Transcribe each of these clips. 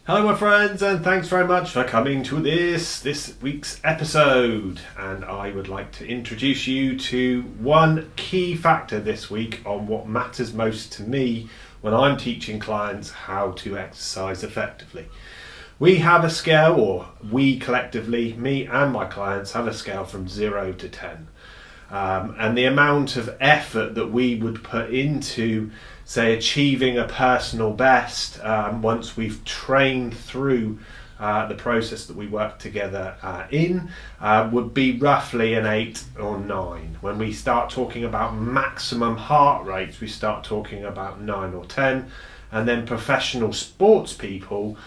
Hello my friends, and thanks very much for coming to this week's episode. And I would like to introduce you to one key factor this week on what matters most to me when I'm teaching clients how to exercise effectively. We have a scale, or we collectively, me and my clients, have a scale from 0 to 10. And the amount of effort that we would put into, say, achieving a personal best once we've trained through the process that we work together in would be roughly an 8 or 9. When we start talking about maximum heart rates, we start talking about 9 or 10. And then professional sports people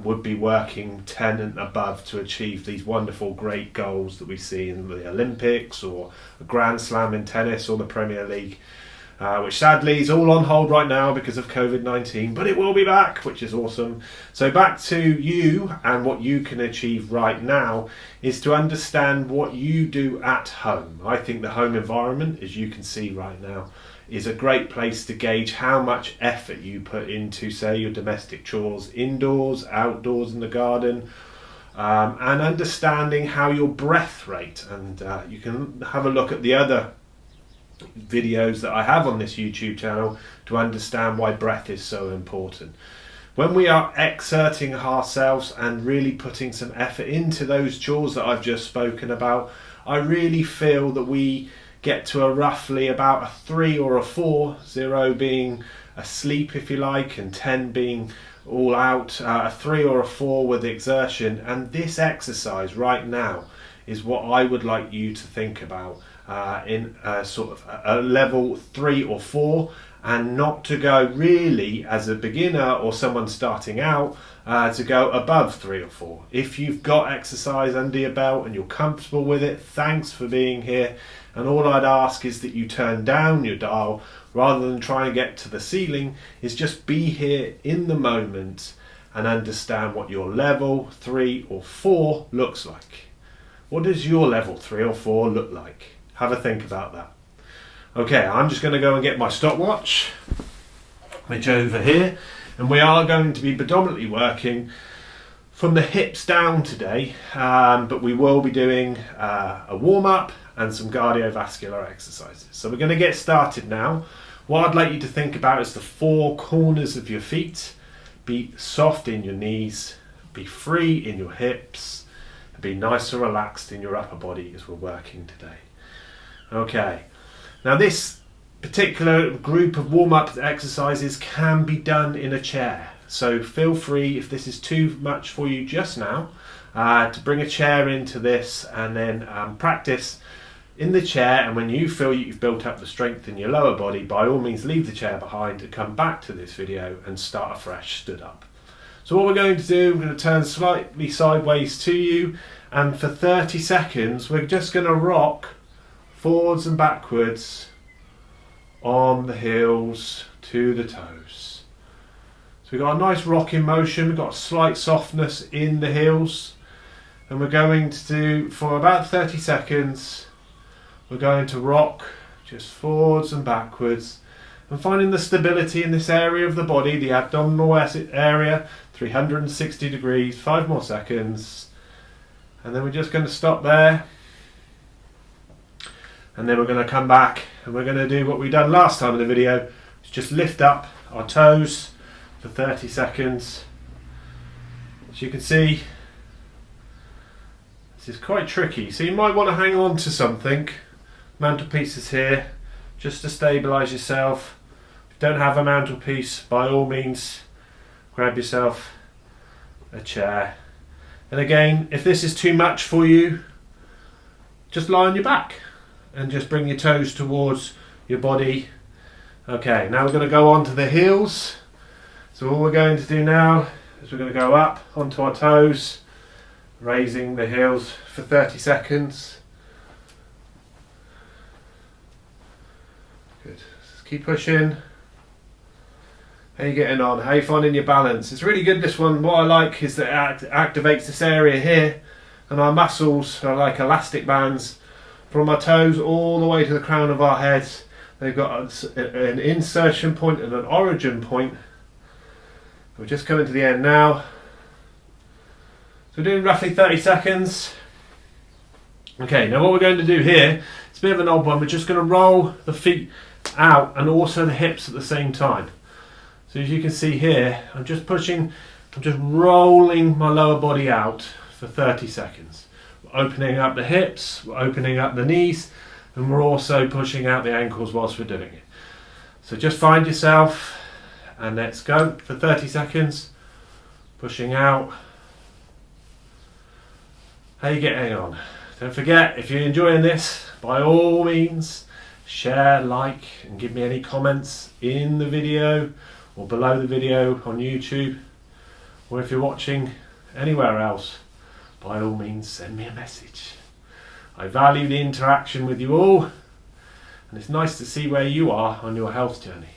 would be working 10 and above to achieve these wonderful, great goals that we see in the Olympics or a Grand Slam in tennis or the Premier League, which sadly is all on hold right now because of COVID-19, but it will be back, which is awesome. So back to you, and what you can achieve right now is to understand what you do at home. I think the home environment, as you can see right now, is a great place to gauge how much effort you put into, say, your domestic chores, indoors, outdoors in the garden, and understanding how your breath rate, and you can have a look at the other videos that I have on this YouTube channel to understand why breath is so important. When we are exerting ourselves and really putting some effort into those chores that I've just spoken about, I really feel that we get to a roughly about a 3 or a 4, 0 being asleep if you like, and 10 being all out, a 3 or a 4 with exertion. And this exercise right now is what I would like you to think about in a sort of a level 3 or 4, and not to go really as a beginner or someone starting out to go above 3 or 4. If you've got exercise under your belt and you're comfortable with it, thanks for being here. And all I'd ask is that you turn down your dial rather than try and get to the ceiling, is just be here in the moment and understand what your level 3 or 4 looks like. What does your level 3 or 4 look like? Have a think about that. Okay, I'm just going to go and get my stopwatch, which over here, and we are going to be predominantly working from the hips down today, but we will be doing a warm-up and some cardiovascular exercises. So we're going to get started now. What I'd like you to think about is the 4 corners of your feet. Be soft in your knees, be free in your hips, and be nice and relaxed in your upper body as we're working today. Okay, now this particular group of warm-up exercises can be done in a chair. So feel free, if this is too much for you just now, to bring a chair into this and then practice in the chair. And when you feel you've built up the strength in your lower body, by all means leave the chair behind and come back to this video and start afresh, stood up. So what we're going to do, we're going to turn slightly sideways to you, and for 30 seconds we're just going to rock forwards and backwards on the heels to the toes. So we've got a nice rocking motion, we've got a slight softness in the heels, and we're going to do, for about 30 seconds, we're going to rock just forwards and backwards and finding the stability in this area of the body, the abdominal area, 360 degrees, 5 more seconds, and then we're just going to stop there. And then we're going to come back and we're going to do what we done last time in the video, is just lift up our toes for 30 seconds. As you can see, this is quite tricky, so you might want to hang on to something. Mantelpiece is here, just to stabilise yourself. If you don't have a mantelpiece, by all means grab yourself a chair. And again, if this is too much for you, just lie on your back and just bring your toes towards your body. Okay, now we're going to go on to the heels. So all we're going to do now is we're going to go up onto our toes, raising the heels for 30 seconds. Good. Just keep pushing. How are you getting on? How are you finding your balance? It's really good, this one. What I like is that it activates this area here, and our muscles are like elastic bands from our toes all the way to the crown of our heads. They've got an insertion point and an origin point. We're just coming to the end now. So we're doing roughly 30 seconds. Okay, now what we're going to do here, it's a bit of an odd one, we're just going to roll the feet out and also the hips at the same time. So as you can see here, I'm just rolling my lower body out for 30 seconds. We're opening up the hips, we're opening up the knees, and we're also pushing out the ankles whilst we're doing it. So just find yourself and let's go for 30 seconds, pushing out. How are you getting on? Don't forget, if you're enjoying this, by all means, share, like, and give me any comments in the video or below the video on YouTube. Or if you're watching anywhere else, by all means, send me a message. I value the interaction with you all, and it's nice to see where you are on your health journey.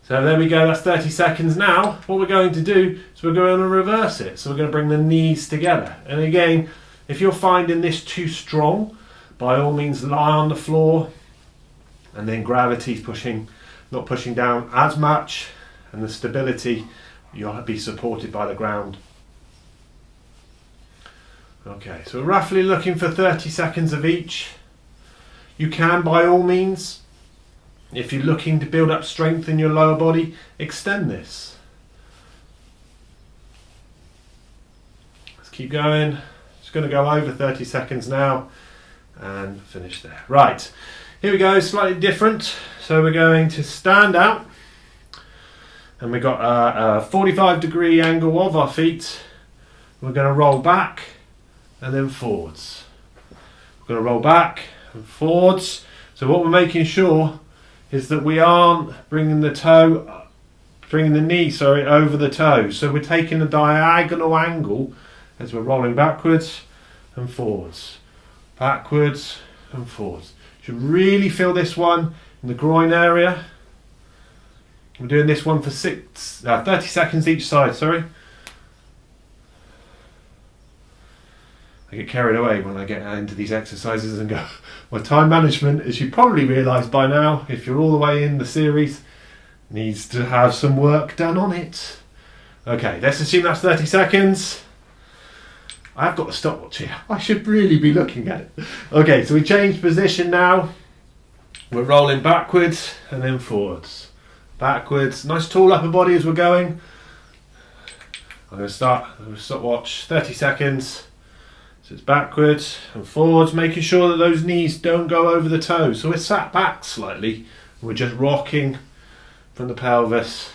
So there we go, that's 30 seconds. Now, what we're going to do is we're going to reverse it. So we're going to bring the knees together. And again, if you're finding this too strong, by all means lie on the floor, and then gravity's not pushing down as much, and the stability, you'll be supported by the ground. Okay, so we're roughly looking for 30 seconds of each. You can, by all means, if you're looking to build up strength in your lower body, extend this. Let's keep going. Just going to go over 30 seconds now and finish there. Right, here we go, slightly different. So we're going to stand out, and we've got a 45-degree angle of our feet. We're going to roll back and then forwards. We're going to roll back and forwards. So what we're making sure is that we aren't bringing the knee over the toe. So we're taking a diagonal angle as we're rolling backwards and forwards. Backwards and forwards. You should really feel this one in the groin area. We're doing this one for 30 seconds each side, sorry. I get carried away when I get into these exercises and go, my time management, as you probably realise by now, if you're all the way in the series, needs to have some work done on it. Okay, let's assume that's 30 seconds. I've got the stopwatch here. I should really be looking at it. Okay, so we changed position now. We're rolling backwards and then forwards. Backwards. Nice tall upper body as we're going. I'm going to start with stopwatch. 30 seconds. So it's backwards and forwards, making sure that those knees don't go over the toes. So we're sat back slightly. We're just rocking from the pelvis.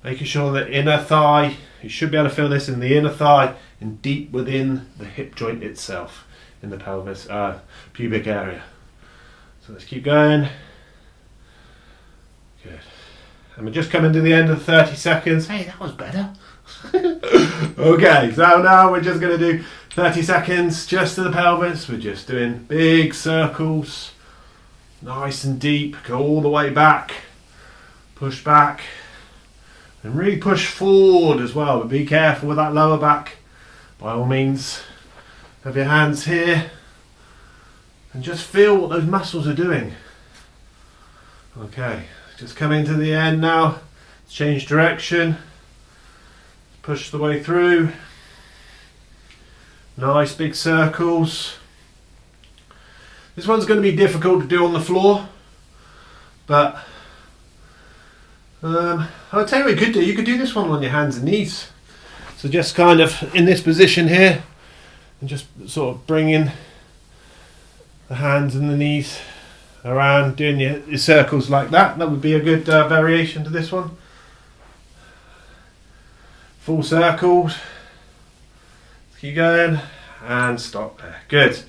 Making sure that inner thigh, you should be able to feel this in the inner thigh and deep within the hip joint itself in the pelvis, pubic area. So let's keep going. Good. And we're just coming to the end of the 30 seconds. Hey, that was better. Okay, so now we're just going to do 30 seconds just to the pelvis. We're just doing big circles, nice and deep. Go all the way back, push back, and really push forward as well. But be careful with that lower back. By all means, have your hands here and just feel what those muscles are doing. Okay, just coming to the end now. Change direction. Push the way through. Nice big circles. This one's going to be difficult to do on the floor, but I'll tell you what you could do. You could do this one on your hands and knees. So just kind of in this position here, and just sort of bringing the hands and the knees around, doing your circles like that. That would be a good variation to this one. Full circles. Keep going and stop there. Good.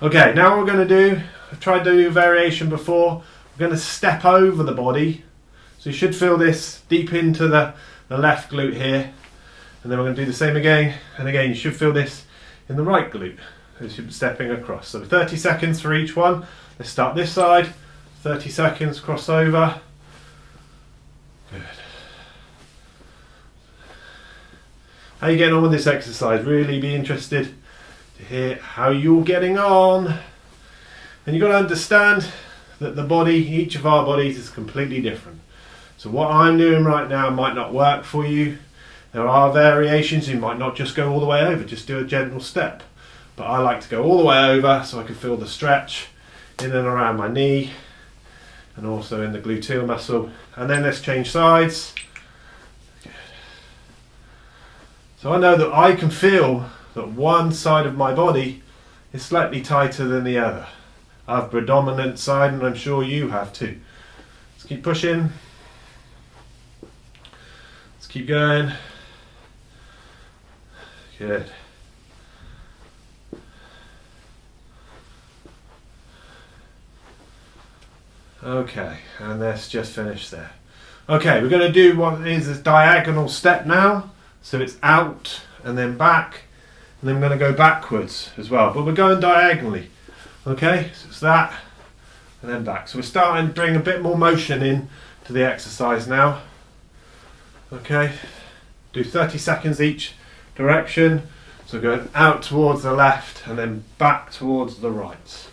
Okay, now what we're going to do, I've tried to do a variation before. We're going to step over the body. So you should feel this deep into the left glute here. And then we're going to do the same again. And again, you should feel this in the right glute as you're stepping across. So 30 seconds for each one. Let's start this side. 30 seconds, cross over. Good. How are you getting on with this exercise? Really be interested to hear how you're getting on. And you've got to understand that the body, each of our bodies is completely different. So what I'm doing right now might not work for you. There are variations, you might not just go all the way over, just do a gentle step. But I like to go all the way over so I can feel the stretch in and around my knee and also in the gluteal muscle. And then let's change sides. Good. So I know that I can feel that one side of my body is slightly tighter than the other. I have a predominant side, and I'm sure you have too. Let's keep pushing. Let's keep going. Good. Okay, and let's just finish there. Okay, we're going to do what is a diagonal step now. So it's out and then back, and then we're going to go backwards as well, but we're going diagonally. Okay, so it's that and then back. So we're starting to bring a bit more motion in to the exercise now. Okay, do 30 seconds each direction. So going out towards the left and then back towards the right.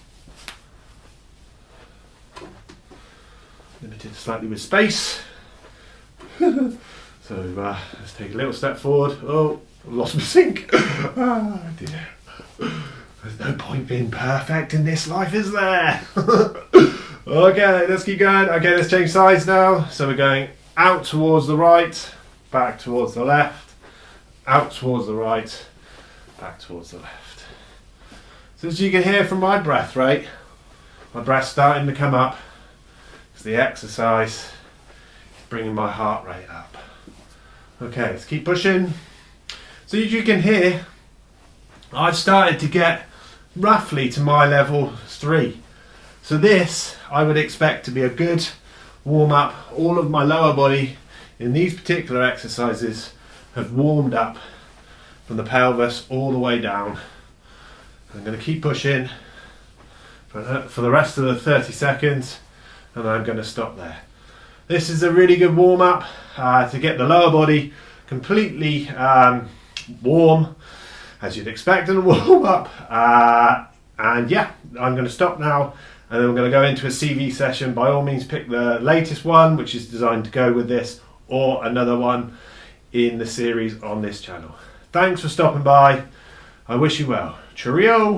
Limited slightly with space. So let's take a little step forward. Oh, I've lost my sync. Ah, dear. There's no point being perfect in this life, is there? Okay, let's keep going. Okay, let's change sides now. So we're going out towards the right, back towards the left, out towards the right, back towards the left. So as you can hear from my breath rate, my breath's starting to come up. The exercise is bringing my heart rate up. Okay, let's keep pushing. So as you can hear, I've started to get roughly to my level 3. So this I would expect to be a good warm up. All of my lower body in these particular exercises have warmed up from the pelvis all the way down. I'm going to keep pushing for the rest of the 30 seconds. And I'm going to stop there. This is a really good warm up to get the lower body completely warm, as you'd expect in a warm up. And yeah, I'm going to stop now, and then we're going to go into a CV session. By all means, pick the latest one, which is designed to go with this, or another one in the series on this channel. Thanks for stopping by. I wish you well. Cheerio!